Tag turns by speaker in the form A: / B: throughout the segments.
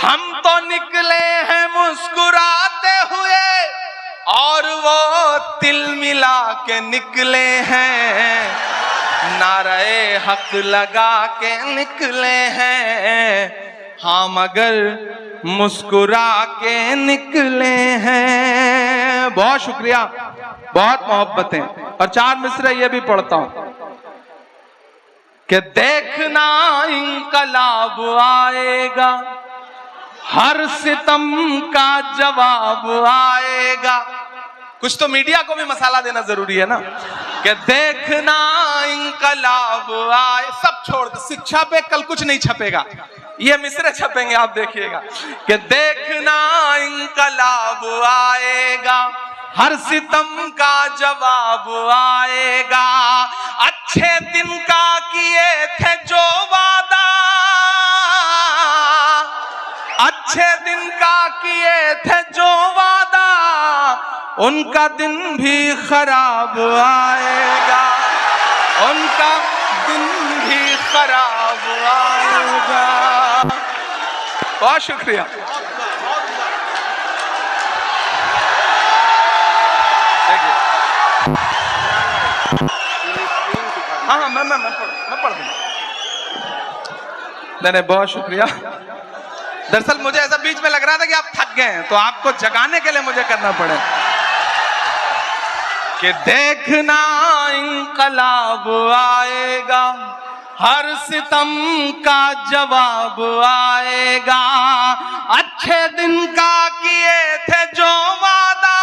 A: हम तो निकले हैं मुस्कुराते हुए और वो तिल मिला के निकले हैं, नारे हक लगा के निकले हैं, हाँ मगर मुस्कुरा के निकले हैं। बहुत शुक्रिया, बहुत मोहब्बतें। और 4 मिसरे ये भी पढ़ता हूं कि देखना इंकलाब आएगा, हर सितम का जवाब आएगा। कुछ तो मीडिया को भी मसाला देना जरूरी है ना, कि देखना इंकलाब आए। सब छोड़ दो, शिक्षा पे कल कुछ नहीं छपेगा, ये मिसरे छपेंगे, आप देखिएगा। कि देखना इंकलाब आएगा, हर सितम का जवाब आएगा, अच्छे दिन का किए थे जो वादा, अच्छे दिन का किए थे जो वादा, उनका दिन भी खराब आएगा, उनका दिन भी खराब आएगा। बहुत शुक्रिया। हाँ मैं पढ़ दूंगा। नहीं, बहुत शुक्रिया। दरअसल मुझे ऐसा बीच में लग रहा था कि आप थक गए हैं, तो आपको जगाने के लिए मुझे करना पड़े कि देखना इंकलाब आएगा, हर सितम का जवाब आएगा, अच्छे दिन का किए थे जो वादा,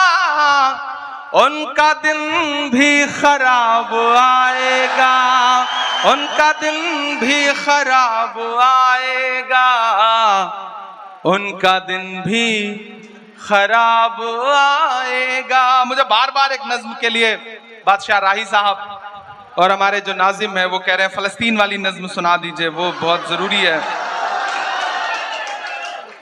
A: उनका दिन भी खराब आएगा, उनका दिन भी खराब आएगा, उनका दिन भी खराब आएगा। मुझे बार बार एक नज्म के लिए बादशाह राही साहब और हमारे जो नाजिम है वो कह रहे हैं फलस्तीन वाली नज्म सुना दीजिए, वो बहुत जरूरी है।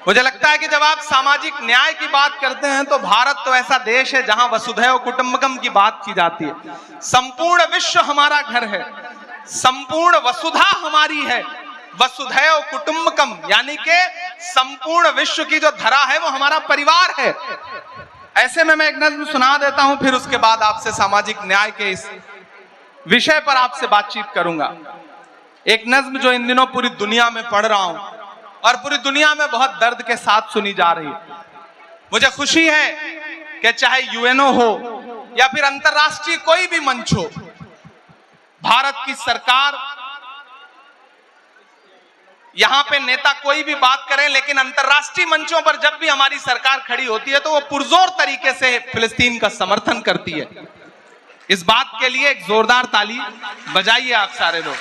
A: मुझे लगता है कि जब आप सामाजिक न्याय की बात करते हैं तो भारत तो ऐसा देश है जहां वसुधैव कुटुंबकम की बात की जाती है। संपूर्ण विश्व हमारा घर है, संपूर्ण वसुधा हमारी है, वसुधैव कुटुंबकम यानी कि संपूर्ण विश्व की जो धरा है वो हमारा परिवार है। ऐसे में मैं एक नज्म सुना देता हूं, फिर उसके बाद आपसे सामाजिक न्याय के इस विषय पर आपसे बातचीत करूंगा। एक नज्म जो इन दिनों पूरी दुनिया में पढ़ रहा हूं और पूरी दुनिया में बहुत दर्द के साथ सुनी जा रही है। मुझे खुशी है कि चाहे यूएनओ हो या फिर अंतरराष्ट्रीय कोई भी मंच हो, भारत की सरकार, यहां पे नेता कोई भी बात करें, लेकिन अंतरराष्ट्रीय मंचों पर जब भी हमारी सरकार खड़ी होती है तो वो पुरजोर तरीके से फिलिस्तीन का समर्थन करती है। इस बात के लिए एक जोरदार ताली बजाइए आप सारे लोग।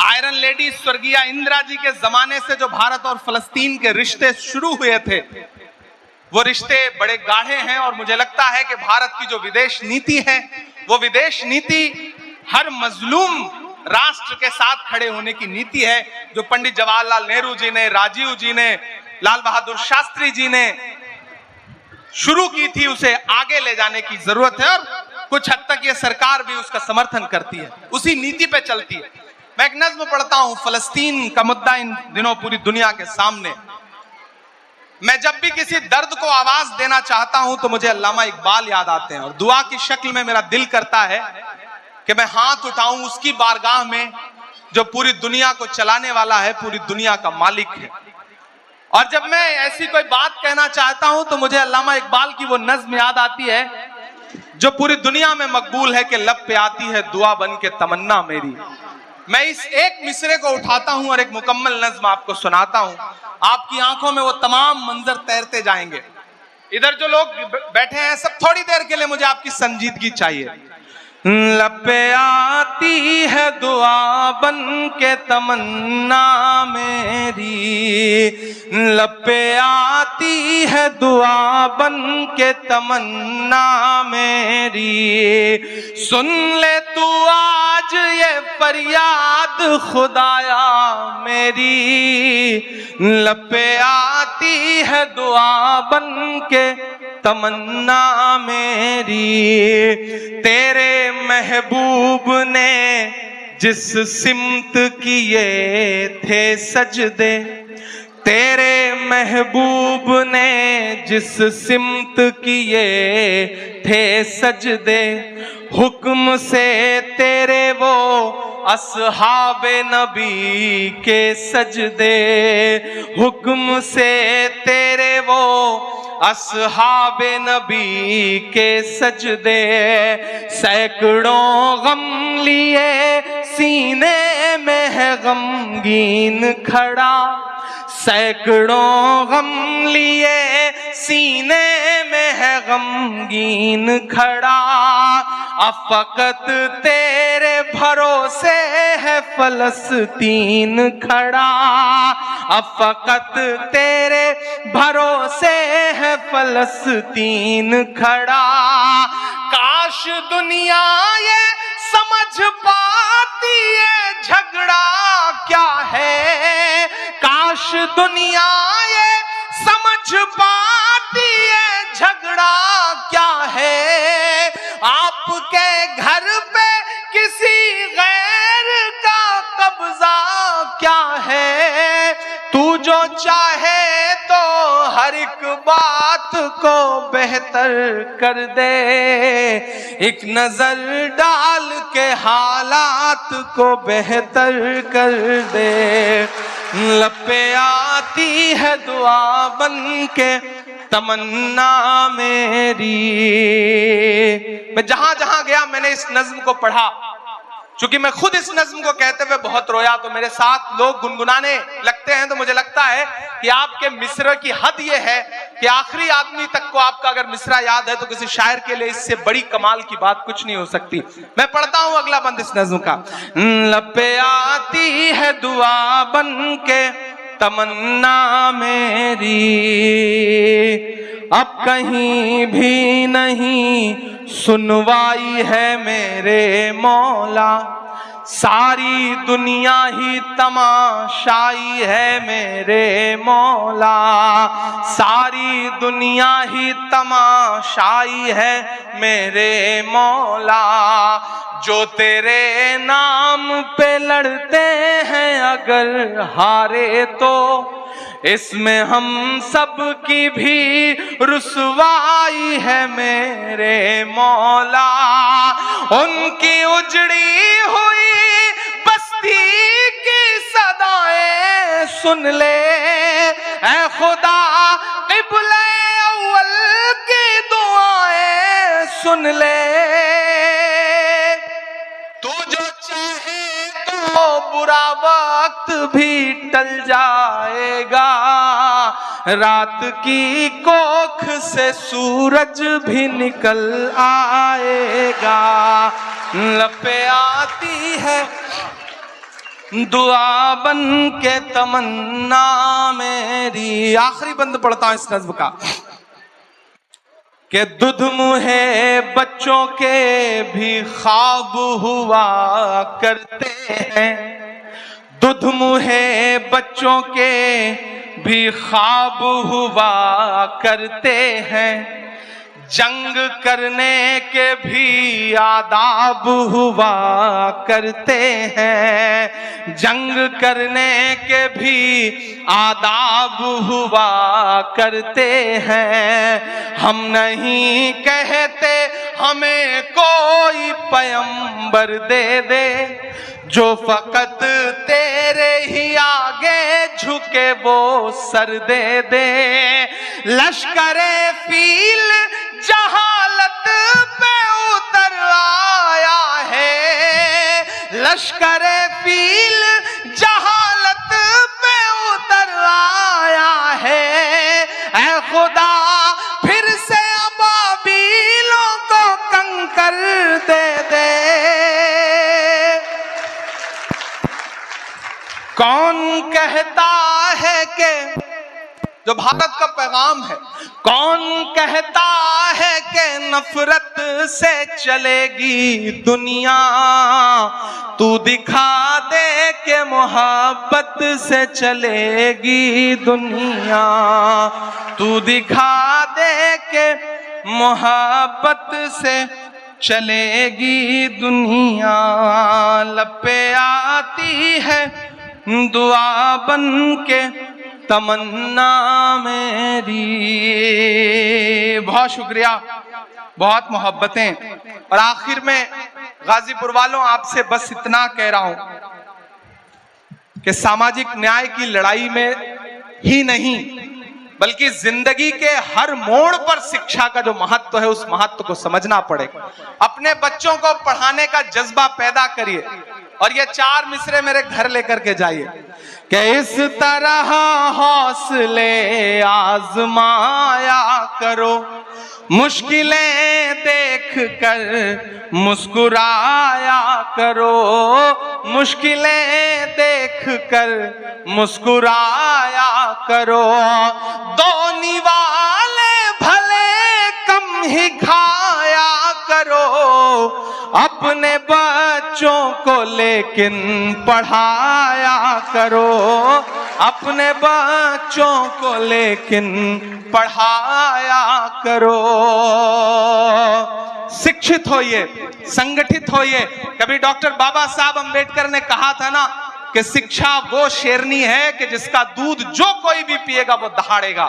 A: आयरन लेडी स्वर्गीय इंदिरा जी के जमाने से जो भारत और फलस्तीन के रिश्ते शुरू हुए थे, वो रिश्ते बड़े गाढ़े हैं और मुझे लगता है कि भारत की जो विदेश नीति है वो विदेश नीति हर मजलूम राष्ट्र के साथ खड़े होने की नीति है, जो पंडित जवाहरलाल नेहरू जी ने, राजीव जी ने, लाल बहादुर शास्त्री जी ने शुरू की थी, उसे आगे ले जाने की जरूरत है और कुछ हद तक ये सरकार भी उसका समर्थन करती है, उसी नीति पे चलती है। मैं एक नज्म पढ़ता हूं, फलस्तीन का मुद्दा इन दिनों पूरी दुनिया के सामने। मैं जब भी किसी दर्द को आवाज देना चाहता हूं तो मुझे अल्लामा इकबाल याद आते हैं और दुआ की शक्ल में मेरा दिल करता है कि मैं हाथ उठाऊं उसकी बारगाह में जो पूरी दुनिया को चलाने वाला है, पूरी दुनिया का मालिक है। और जब मैं ऐसी कोई बात कहना चाहता हूं तो मुझे अल्लामा इकबाल की वो नज्म याद आती है जो पूरी दुनिया में मकबूल है कि लब पे आती है दुआ बन के तमन्ना मेरी। मैं इस एक मिसरे को उठाता हूं और एक मुकम्मल नज्म आपको सुनाता हूं, आपकी आंखों में वो तमाम मंजर तैरते जाएंगे। इधर जो लोग बैठे हैं सब थोड़ी देर के लिए मुझे आपकी संजीदगी चाहिए। लब पे आती है दुआ बन के तमन्ना मेरी, लब पे आती है दुआ बन के तमन्ना मेरी, सुन ले तू आज ये फरियाद खुदाया मेरी, लब पे आती है दुआ बन के तमन्ना मेरी, तेरे महबूब ने जिस सिमत किए थे सजदे, तेरे महबूब ने जिस सिमत किए थे सजदे, हुक्म से तेरे वो अस्हाबे नबी के सजदे, हुक्म से तेरे वो अस्हाबे नबी के सजदे, सैकड़ों गम लिए सीने में है गमगीन खड़ा, सैकड़ों गम लिए सीने में है गमगीन खड़ा, अब फकत तेरे भरोसे है फलस्तीन खड़ा, अब फकत तेरे भरोसे है फलस्तीन खड़ा। काश दुनिया ये समझ पाती है झगड़ा क्या है, काश दुनिया ये समझ पाती है झगड़ा क्या है, आपके घर पे किसी गैर का कब्जा क्या है, तू जो चाहे तो हर एक बात को बेहतर कर दे, एक नजर डाल के हालात को बेहतर कर दे, लब पे आती है दुआ बन के तमन्ना मेरी। मैं जहां जहां गया मैंने इस नज्म को पढ़ा, चूंकि मैं खुद इस नज्म को कहते हुए बहुत रोया, तो मेरे साथ लोग गुनगुनाने लगते हैं, तो मुझे लगता है कि आपके मिसरे की हद ये है कि आखिरी आदमी तक को आपका अगर मिसरा याद है तो किसी शायर के लिए इससे बड़ी कमाल की बात कुछ नहीं हो सकती। मैं पढ़ता हूं अगला बंद इस नज्म का। लब पे आती है दुआ बन के तमन्ना मेरी, अब कहीं भी नहीं सुनवाई है मेरे मौला, सारी दुनिया ही तमाशाई है मेरे मौला, सारी दुनिया ही तमाशाई है मेरे मौला, जो तेरे नाम पे लड़ते हैं अगर हारे तो इसमें हम सब की भी रुसवाई है मेरे मौला, उनकी उजड़ी हुई बस्ती की सदाएं सुन ले ऐ खुदा, क़िबले अव्वल की दुआएं सुन ले, तू जो चाहे तो बुरा वक्त भी टल जाएगा, रात की कोख से सूरज भी निकल आएगा, लब पे आती है दुआ बन के तमन्ना मेरी। आखिरी बंद पढ़ता हूं इस नज्म का कि दुध मुहे बच्चों के भी ख्वाब हुआ करते हैं, दुध मुहे बच्चों के भी ख्वाब हुआ करते हैं, जंग करने के भी आदाब हुआ करते हैं, जंग करने के भी आदाब हुआ करते हैं, हम नहीं कहते हमें कोई पैगंबर दे दे, जो फकत तेरे ही आगे झुके वो सर दे दे, लश्करे फील जहालत पे उतर आया है, लश्करे फील जहालत पे उतर आया है, ऐ खुदा फिर से अबाबीलों को कंकर दे दे। कौन कहता है कि जो भारत का पैगाम है, कौन कहता है कि नफरत से चलेगी दुनिया, तू दिखा दे कि मोहब्बत से चलेगी दुनिया, तू दिखा दे कि मोहब्बत से चलेगी दुनिया लपे आती है दुआ बन के तमन्ना मेरी। बहुत शुक्रिया, बहुत मोहब्बतें। और आखिर में गाजीपुर वालों, आपसे बस इतना कह रहा हूं कि सामाजिक न्याय की लड़ाई में ही नहीं बल्कि जिंदगी के हर मोड़ पर शिक्षा का जो महत्व है उस महत्व को समझना पड़ेगा। अपने बच्चों को पढ़ाने का जज्बा पैदा करिए और ये 4 मिसरे मेरे घर लेकर के जाइए कि इस तरह हौसले आजमाया करो, मुश्किलें देख कर मुस्कुराया करो, मुश्किलें देख कर मुस्कुराया करो। दो निवाले भले कम ही खाया करो, अपने बच्चों को लेकिन पढ़ाया करो, अपने बच्चों को लेकिन पढ़ाया करो। शिक्षित होइए, संगठित होइए। कभी डॉक्टर बाबा साहब अंबेडकर ने कहा था ना कि शिक्षा वो शेरनी है कि जिसका दूध जो कोई भी पिएगा वो दहाड़ेगा।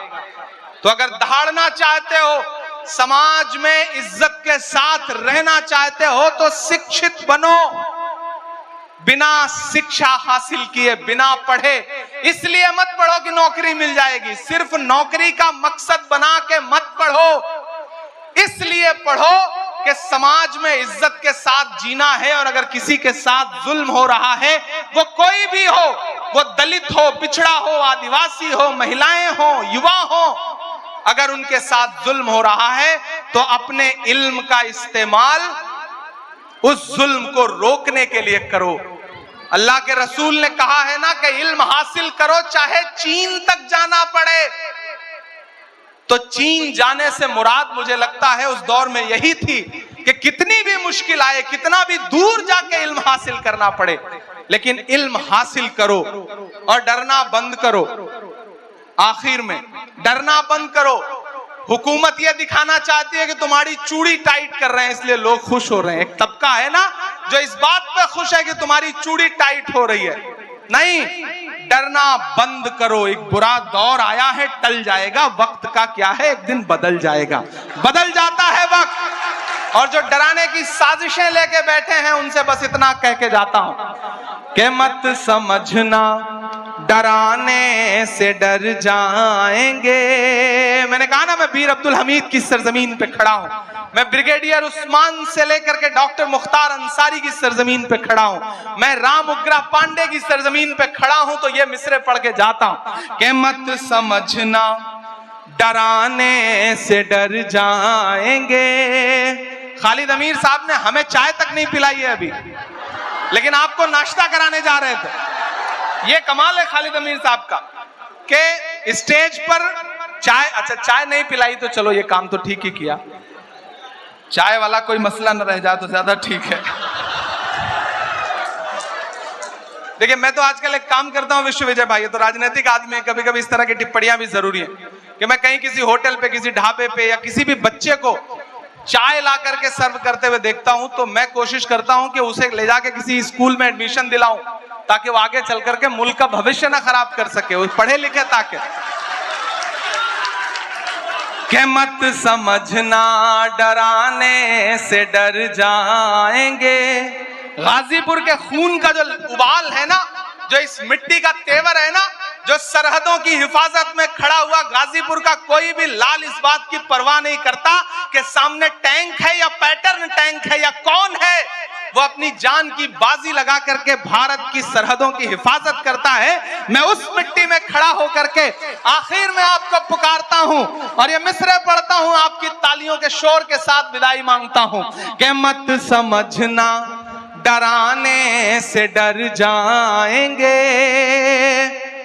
A: तो अगर दहाड़ना चाहते हो, समाज में इज्जत के साथ रहना चाहते हो तो शिक्षित बनो। बिना शिक्षा हासिल किए, बिना पढ़े, इसलिए मत पढ़ो कि नौकरी मिल जाएगी। सिर्फ नौकरी का मकसद बना के मत पढ़ो, इसलिए पढ़ो कि समाज में इज्जत के साथ जीना है। और अगर किसी के साथ जुल्म हो रहा है, वो कोई भी हो, वो दलित हो, पिछड़ा हो, आदिवासी हो, महिलाएं हो, युवा हो, अगर उनके साथ जुल्म हो रहा है तो अपने इल्म का इस्तेमाल उस जुल्म को रोकने के लिए करो। अल्लाह के रसूल ने कहा है ना कि इल्म हासिल करो चाहे चीन तक जाना पड़े। तो चीन जाने से मुराद मुझे लगता है उस दौर में यही थी कि कितनी भी मुश्किल आए, कितना भी दूर जाके इल्म हासिल करना पड़े, लेकिन इल्म हासिल करो और डरना बंद करो। आखिर में डरना बंद करो। हुकूमत यह दिखाना चाहती है कि तुम्हारी चूड़ी टाइट कर रहे हैं इसलिए लोग खुश हो रहे हैं। एक तबका है ना जो इस बात पे खुश है कि तुम्हारी चूड़ी टाइट हो रही है। नहीं, डरना बंद करो। एक बुरा दौर आया है, टल जाएगा। वक्त का क्या है, एक दिन बदल जाएगा। बदल जाता है वक्त। और जो डराने की साजिशें लेके बैठे हैं उनसे बस इतना कह के जाता हूं कि मत समझना डराने से डर जाएंगे। मैंने कहा ना, मैं वीर अब्दुल हमीद की सरजमीन पे खड़ा हूं। मैं ब्रिगेडियर उस्मान से लेकर के डॉक्टर मुख्तार अंसारी की सरजमीन पे खड़ा हूं। मैं राम उग्रा पांडे की सरजमीन पे खड़ा हूं। तो ये मिसरे पढ़ के जाता हूं कि मत समझना डराने से डर जाएंगे। खालिद अमीर साहब ने हमें चाय तक नहीं पिलाई है अभी, लेकिन आपको नाश्ता कराने जा रहे थे। ये कमाल है खालिद अमीर साहब का कि स्टेज पर चाय, अच्छा चाय नहीं पिलाई तो चलो ये काम तो ठीक ही किया, चाय वाला कोई मसला न रह जाए तो ज्यादा ठीक है। देखिए, मैं तो आजकल एक काम करता हूं विश्व विजय भाई, तो राजनीतिक आदमी है, कभी कभी इस तरह की टिप्पणियां भी जरूरी है कि मैं कहीं किसी होटल पे, किसी ढाबे पे या किसी भी बच्चे को चाय ला करके सर्व करते हुए देखता हूं तो मैं कोशिश करता हूं कि उसे ले जाके किसी स्कूल में एडमिशन दिलाऊं ताकि वो आगे चल करके मुल्क का भविष्य ना खराब कर सके, वो पढ़े लिखे ताकि। कि मत समझना डराने से डर जाएंगे। गाजीपुर के खून का जो उबाल है ना, जो इस मिट्टी का तेवर है ना, जो सरहदों की हिफाजत में खड़ा हुआ गाजीपुर का कोई भी लाल इस बात की परवाह नहीं करता कि सामने टैंक है या पैटर्न टैंक है या कौन है, वो अपनी जान की बाजी लगा करके भारत की सरहदों की हिफाजत करता है। मैं उस मिट्टी में खड़ा होकर के आखिर में आपको पुकारता हूं और ये मिसरे पढ़ता हूं, आपकी तालियों के शोर के साथ विदाई मांगता हूं कि मत समझना डराने से डर जाएंगे।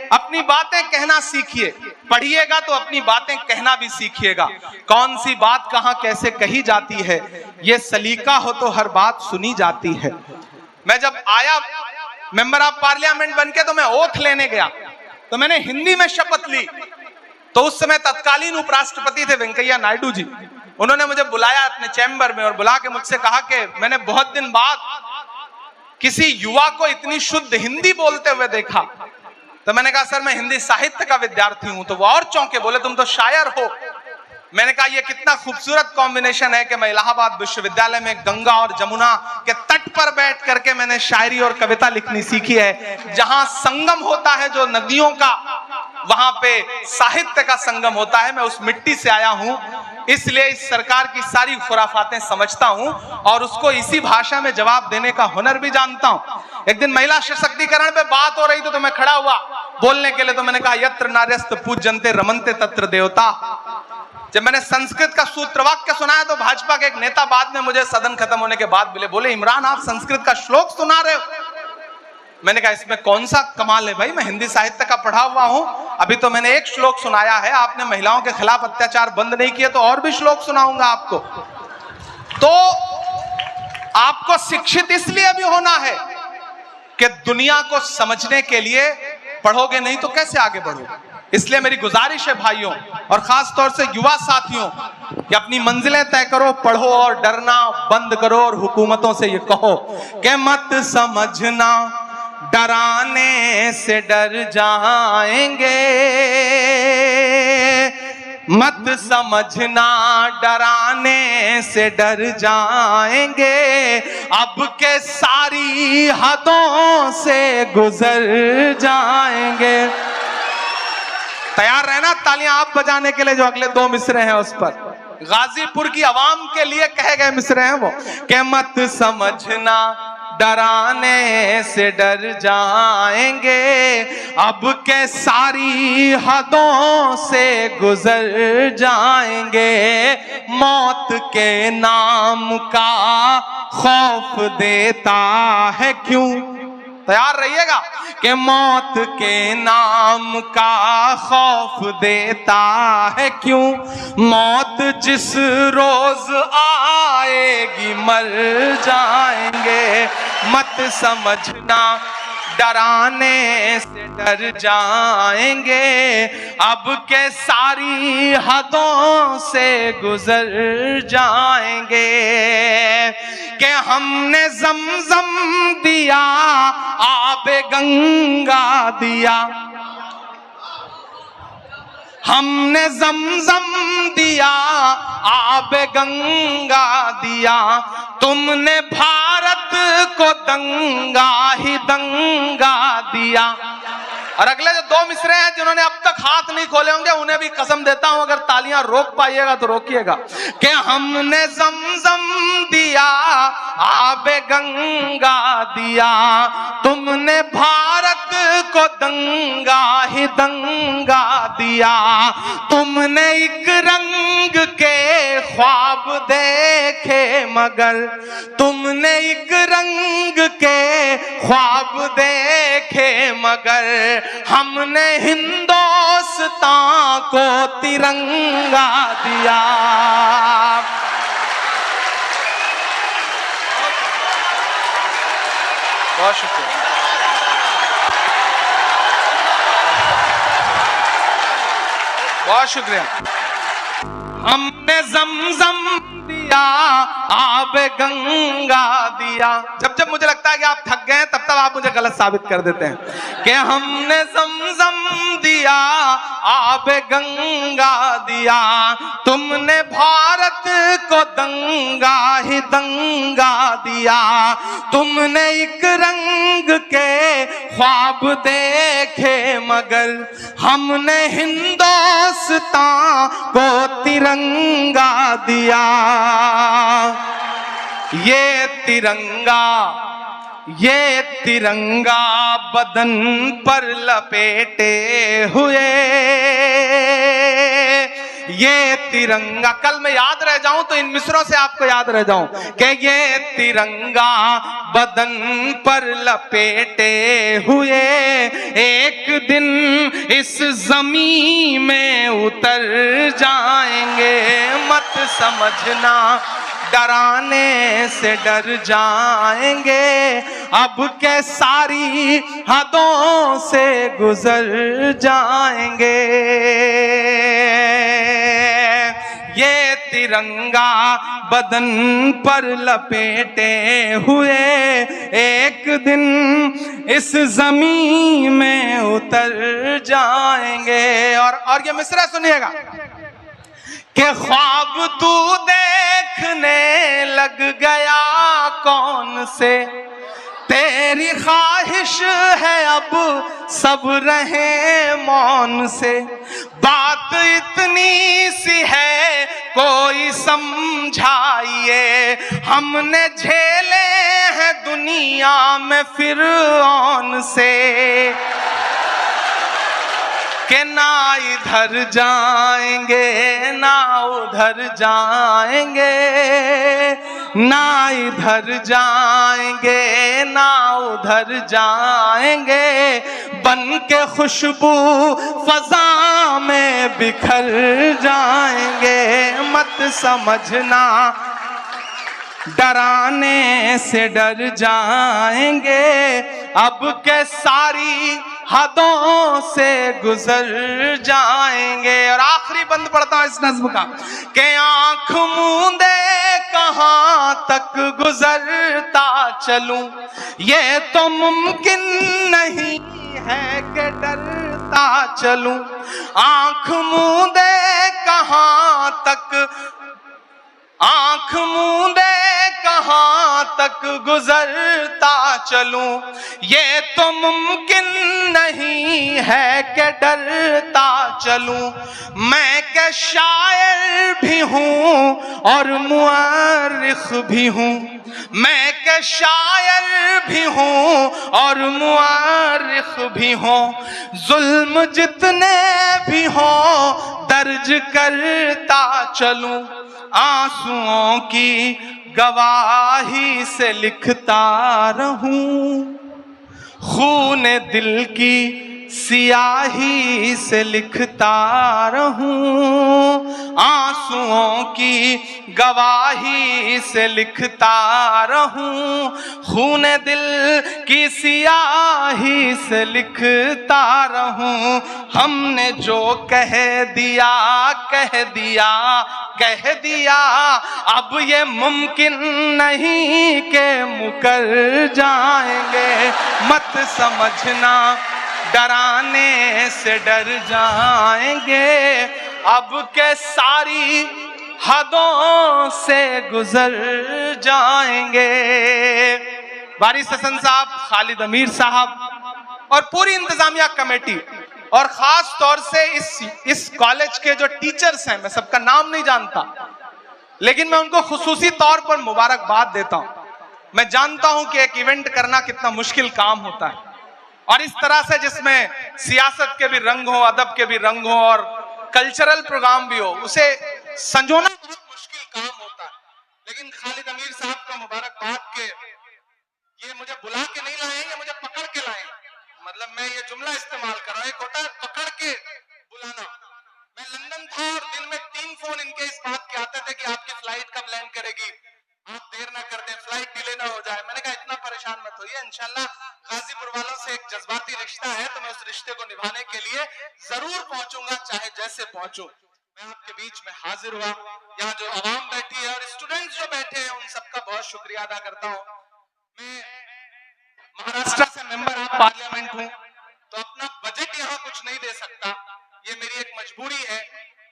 A: अपनी बातें कहना सीखिए, पढ़िएगा तो अपनी बातें कहना भी सीखिएगा। कौन सी बात कहां कैसे कही जाती है, ये सलीका हो तो हर बात सुनी जाती है। मैं जब आया मेंबर ऑफ पार्लियामेंट बनके तो मैं ओथ लेने गया, तो मैंने हिंदी में शपथ ली। तो उस समय तत्कालीन उपराष्ट्रपति थे वेंकैया नायडू जी। उन्होंने मुझे बुलाया अपने चैम्बर में और बुला के मुझसे कहा कि मैंने बहुत दिन बाद किसी युवा को इतनी शुद्ध हिंदी बोलते हुए देखा। तो मैंने कहा सर मैं हिंदी साहित्य का विद्यार्थी हूं। तो वो और चौंके, बोले तुम तो शायर हो। मैंने कहा ये कितना खूबसूरत कॉम्बिनेशन है कि मैं इलाहाबाद विश्वविद्यालय में गंगा और जमुना के तट पर बैठ करके मैंने शायरी और कविता लिखनी सीखी है। जहां संगम होता है जो नदियों का, वहां पे साहित्य का संगम होता है। मैं उस मिट्टी से आया हूं, इसलिए इस सरकार की सारी खुराफातें समझता हूं और उसको इसी भाषा में जवाब देने का हुनर भी जानता हूं। एक दिन महिला सशक्तिकरण पे बात हो रही थी तो मैं खड़ा हुआ बोलने के लिए। तो मैंने कहा यत्र नार्यस्त पूज्यन्ते रमन्ते तत्र देवता। जब मैंने संस्कृत का सूत्र वाक्य सुनाया तो भाजपा के एक नेता बाद में मुझे सदन खत्म होने के बाद बोले इमरान आप संस्कृत का श्लोक सुना रहे हो। मैंने कहा इसमें कौन सा कमाल है भाई, मैं हिंदी साहित्य का पढ़ा हुआ हूं। अभी तो मैंने एक श्लोक सुनाया है, आपने महिलाओं के खिलाफ अत्याचार बंद नहीं किए तो और भी श्लोक सुनाऊंगा आपको। तो आपको शिक्षित इसलिए भी होना है कि दुनिया को समझने के लिए पढ़ोगे नहीं तो कैसे आगे बढ़ोगे। इसलिए मेरी गुजारिश है भाइयों और खास तौर से युवा साथियों कि अपनी मंजिलें तय करो, पढ़ो और डरना बंद करो और हुकूमतों से ये कहो कि मत समझना डराने से डर जाएंगे, मत समझना डराने से डर जाएंगे, अब के सारी हदों से गुजर जाएंगे। तैयार रहना तालियां आप बजाने के लिए जो अगले 2 मिसरे हैं उस पर गाजीपुर की आवाम के लिए कहे गए मिसरे हैं वो कि मत समझना डराने से डर जाएंगे, अब के सारी हदों से गुजर जाएंगे, मौत के नाम का खौफ देता है क्यों। तैयार रहिएगा कि मौत के नाम का खौफ देता है क्यों, मौत जिस रोज आएगी मर जाएंगे, मत समझना डराने से डर जाएंगे, अब के सारी हदों से गुजर जाएंगे, कि हमने जमजम दिया आबे गंगा दिया, हमने जमजम दिया आबे गंगा दिया, तुमने भारत को दंगा ही दंगा दिया। और अगले जो 2 मिसरे हैं जिन्होंने अब तक हाथ नहीं खोले होंगे उन्हें भी कसम देता हूं अगर तालियां रोक पाइएगा तो रोकिएगा कि हमने जमजम दिया आबे गंगा दिया, तुमने भारत को दंगा ही दंगा दिया, तुमने एक रंग के ख्वाब देखे मगर, तुमने एक रंग के ख्वाब देखे मगर, हमने हिंदुस्तान को तिरंगा दिया। बहुत शुक्रिया। बहुत शुक्रिया। हमने जमजम दिया आबे गंगा दिया। जब जब मुझे लगता है कि आप थक गए तब तब आप मुझे गलत साबित कर देते हैं कि हमने जमजम दिया आबे गंगा दिया, तुमने भारत को दंगा ही दंगा दिया, तुमने एक रंग के ख्वाब देखे मगर, हमने हिंदुस्तान को तिरंगा दिया। ये तिरंगा बदन पर लपेटे हुए, ये तिरंगा, कल मैं याद रह जाऊं तो इन मिसरों से आपको याद रह जाऊं कि ये तिरंगा बदन पर लपेटे हुए एक दिन इस जमीन में उतर जाएंगे, मत समझना डराने से डर जाएंगे, अब के सारी हदों से गुजर जाएंगे। ये तिरंगा बदन पर लपेटे हुए एक दिन इस जमीन में उतर जाएंगे। और ये मिसरा सुनिएगा कि ख्वाब तू देखने लग गया कौन से, तेरी ख्वाहिश है अब सब रहे मौन से, बात इतनी सी है कोई समझाइए, हमने झेले हैं दुनिया में फिरौन से, कि ना इधर जाएंगे ना उधर जाएंगे, ना इधर जाएंगे ना उधर जाएंगे, बन के खुशबू फजा में बिखर जाएंगे, मत समझना डराने से डर जाएंगे, अब के सारी हदों से गुजर जाएंगे। और आखिरी बंद पढ़ता हूं इस नज्म का कि आंख मूंदे कहां तक गुजरता चलूं, ये तो मुमकिन नहीं है कि डरता चलूं, आंख मूंदे कहां तक, आंख मूंदे कहां तक गुजरता चलूं, ये तो मुमकिन नहीं है कि डरता चलूं, मैं क्या शायर भी हूं और मुअर्रिख भी हूं, मैं क्या शायर भी हूं और मुअर्रिख भी हूं, जुल्म जितने भी हों दर्ज करता चलूं, आंसुओं की गवाही से लिखता रहूं, खून दिल की सियाही से लिखता रहूं, आंसुओं की गवाही से लिखता रहूं, खून दिल की सियाही से लिखता रहूं, हमने जो कह दिया कह दिया कह दिया, अब ये मुमकिन नहीं कि मुकर जाएंगे, मत समझना डराने से डर जाएंगे, अब के सारी हदों से गुजर जाएंगे। वारिस हसन साहब, खालिद अमीर साहब और पूरी इंतजामिया कमेटी और खास तौर से इस कॉलेज के जो टीचर्स हैं, मैं सबका नाम नहीं जानता लेकिन मैं उनको खुसूसी तौर पर मुबारकबाद देता हूं। मैं जानता हूं कि एक इवेंट करना कितना मुश्किल काम होता है और इस तरह से जिसमें सियासत के भी रंग हो, अदब के भी रंग हो और कल्चरल प्रोग्राम भी हो, उसे संजोना बहुत मुश्किल काम होता है। लेकिन खालिद अमीर साहब का मुबारकबाद के ये मुझे बुला के नहीं लाए, ये मुझे पकड़ के लाए, मतलब मैं ये जुमला इस्तेमाल कर रहा हूं, एक होता है पकड़ के बुलाना। मैं लंदन था और दिन में 3 फोन इनके इस बात के आते थे कि आपकी फ्लाइट कब लैंड करेगी, आप देर ना कर दें, फ्लाइट डिले ना हो जाए। मैंने कहा इतना परेशान मत होइए, इंशाल्लाह गाजीपुर वालों से एक जज्बाती रिश्ता है तो मैं उस रिश्ते को निभाने के लिए जरूर पहुंचूंगा, चाहे जैसे पहुंचूं। मैं आपके बीच में हाजिर हुआ, यहाँ जो आवाम बैठी है और स्टूडेंट्स जो बैठे हैं उन सबका बहुत शुक्रिया अदा करता हूँ। मैं महाराष्ट्र से मेंबर ऑफ पार्लियामेंट हूँ तो अपना बजट यहाँ कुछ नहीं दे सकता, ये मेरी एक मजबूरी है।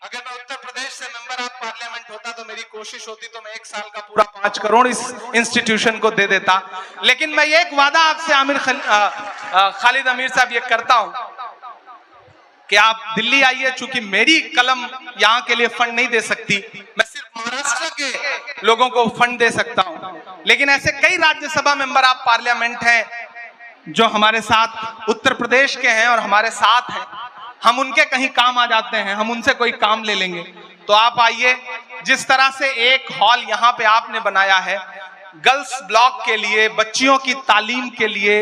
A: अगर मैं उत्तर प्रदेश से मेंबर ऑफ पार्लियामेंट होता तो मेरी कोशिश होती तो मैं 1 साल का पूरा 5 करोड़ इस इंस्टीट्यूशन को दे देता। लेकिन मैं ये एक वादा आपसे खालिद अमीर साहब ये करता हूं कि आप दिल्ली आइए, चूंकि मेरी कलम यहाँ के लिए फंड नहीं दे सकती, मैं सिर्फ महाराष्ट्र के लोगों को फंड दे सकता हूं। लेकिन ऐसे कई राज्यसभा मेंबर ऑफ पार्लियामेंट हैं जो हमारे साथ उत्तर प्रदेश के हैं और हमारे साथ हैं, हम उनके कहीं काम आ जाते हैं, हम उनसे कोई काम ले लेंगे। तो आप आइए, जिस तरह से एक हॉल यहाँ पे आपने बनाया है गर्ल्स ब्लॉक के लिए, बच्चियों की तालीम के लिए,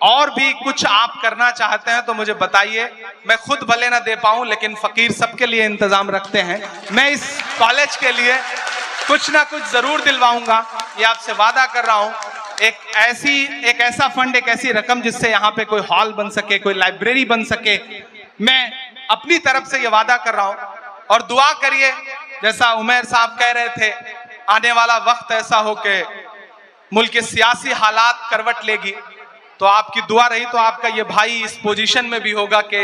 A: और भी कुछ आप करना चाहते हैं तो मुझे बताइए। मैं खुद भले ना दे पाऊं लेकिन फकीर सबके लिए इंतजाम रखते हैं। मैं इस कॉलेज के लिए कुछ ना कुछ जरूर दिलवाऊंगा, ये आपसे वादा कर रहा हूं। एक ऐसा फंड, एक ऐसी रकम जिससे यहाँ पे कोई हॉल बन सके, कोई लाइब्रेरी बन सके, मैं अपनी तरफ से ये वादा कर रहा हूं। और दुआ करिए जैसा उमर साहब कह रहे थे, आने वाला वक्त ऐसा हो कि मुल्क के सियासी हालात करवट लेगी, तो आपकी दुआ रही तो आपका ये भाई इस पोजीशन में भी होगा कि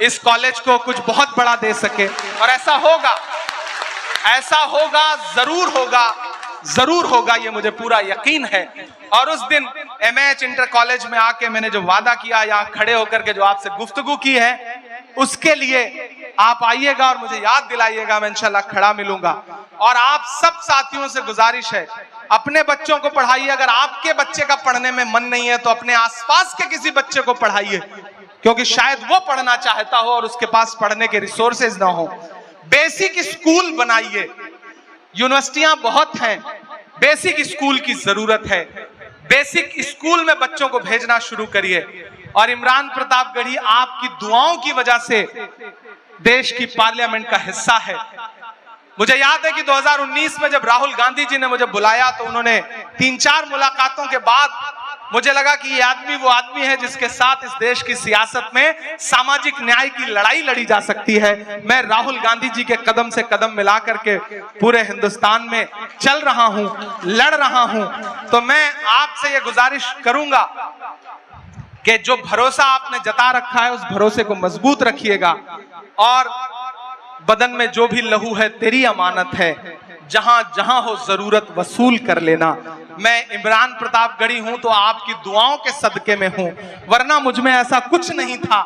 A: इस कॉलेज को कुछ बहुत बड़ा दे सके। और ऐसा होगा, जरूर होगा, ये मुझे पूरा यकीन है। और उस दिन एमएच इंटर कॉलेज में आके मैंने जो वादा किया, यहाँ खड़े होकर के जो आपसे गुफ्तगू की है, उसके लिए आप आइएगा और मुझे याद दिलाइएगा, मैं इंशाल्लाह खड़ा मिलूंगा। और आप सब साथियों से गुजारिश है, अपने बच्चों को पढ़ाइए। अगर आपके बच्चे का पढ़ने में मन नहीं है तो अपने आसपास के किसी बच्चे को पढ़ाइए, क्योंकि शायद वो पढ़ना चाहता हो और उसके पास पढ़ने के रिसोर्सेज ना हो। बेसिक स्कूल बनाइए, यूनिवर्सिटियां बहुत हैं, बेसिक स्कूल की जरूरत है। बेसिक स्कूल में बच्चों को भेजना शुरू करिए। और इमरान प्रतापगढ़ी आपकी दुआओं की वजह से देश की पार्लियामेंट का हिस्सा है। मुझे याद है कि 2019 में जब राहुल गांधी जी ने मुझे बुलाया तो उन्होंने 3-4 मुलाकातों के बाद मुझे लगा कि ये आदमी वो आदमी है जिसके साथ इस देश की सियासत में सामाजिक न्याय की लड़ाई लड़ी जा सकती है। मैं राहुल गांधी जी के कदम से कदम मिला करके पूरे हिंदुस्तान में चल रहा हूं, लड़ रहा हूं। तो मैं आपसे ये गुजारिश करूंगा कि जो भरोसा आपने जता रखा है उस भरोसे को मजबूत रखिएगा। और बदन में जो भी लहू है तेरी अमानत है, जहां जहां हो जरूरत वसूल कर लेना। मैं इमरान प्रतापगढ़ी हूं तो आपकी दुआओं के सदके में हूं, वरना मुझ में ऐसा कुछ नहीं था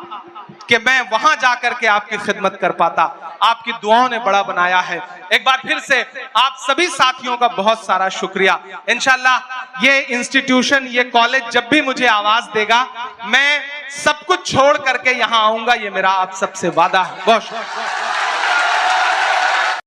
A: कि मैं वहां जाकर के आपकी खिदमत कर पाता। आपकी दुआओं ने बड़ा बनाया है। एक बार फिर से आप सभी साथियों का बहुत सारा शुक्रिया। इंशाल्लाह ये इंस्टीट्यूशन, ये कॉलेज जब भी मुझे आवाज देगा मैं सब कुछ छोड़ करके यहां आऊंगा, ये मेरा आप सबसे वादा है। बहुत शुक्रिया।